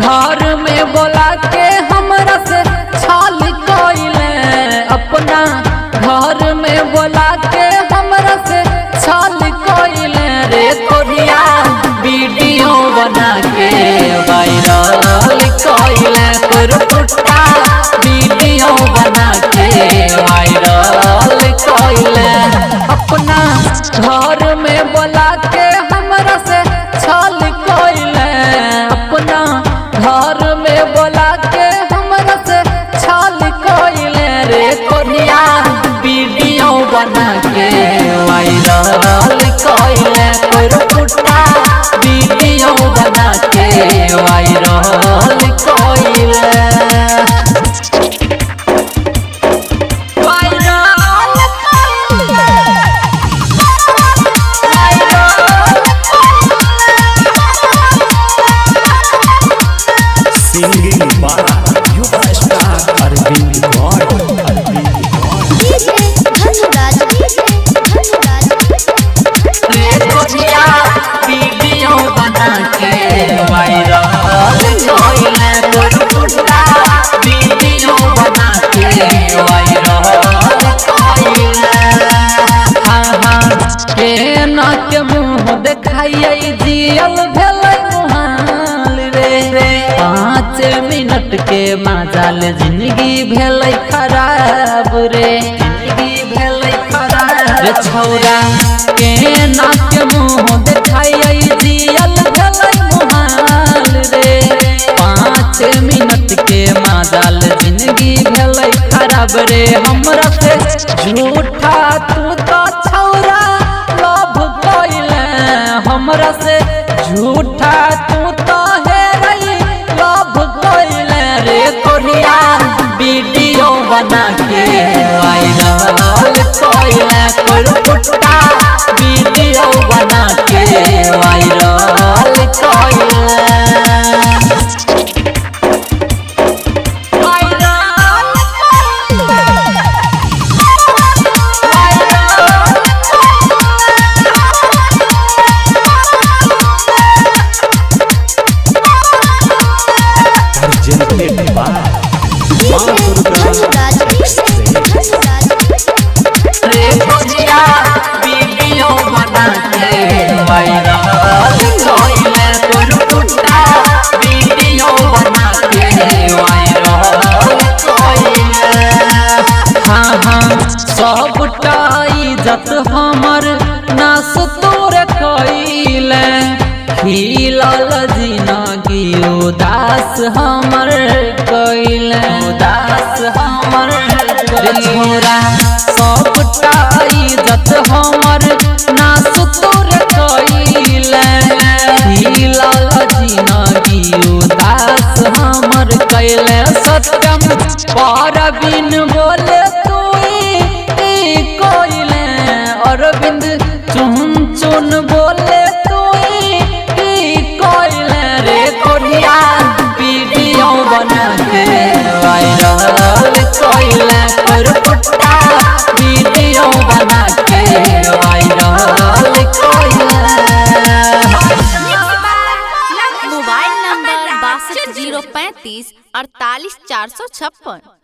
घर में बोला के हमरा से छाल कइले, अपना घर में बोला के हमरा से छाल कइले रे कोरिया वीडियो बना के वायरल कइले, तोर पुट्टा वीडियो बना के वायरल कइले, अपना घर में बोला के हमरा से छाल कइले, अपना घर में बोला के हमरा से छाल कइले रे कोरिया वीडियो बना के वायरल कइले, तोर पुट्टा वीडियो बना के वायरल कइले। के मुँह देखाइए जियल भेलै मुहाल रे, 5 मिनट के मजाल जिंदगी भेलै खराब रे, जिंदगी भेलै खराब रे छौरा के के मुँह देखाइए जियल भेलै मुहाल रे, 5 मिनट के मजाल जिंदगी भेलै खराब रे, हमरा से झूठा तू तो छौरा हमरा से झूठा तू तो है रही लव कइले रे कोरिया वीडियो बना के वायरल कइले, तोर पुट्टा वीडियो बना के वायरल कइले। सबटा इज्जत हमर नास तोर कइले, खिलल जिंदगी उदास हमर कइले, उदास हमर छोरा सबटा इज्जत हमर नास तोर कइले, खिलल जिंदगी उदास हमर कइले, सत्यम परवीन बोले अरविंद चुन चुन बोले तू कइले रे कोरिया वीडियो बना के वायरल कइले, तोर पुट्टा वीडियो बना के वायरल कइले। Mobile number 62 035 48 456।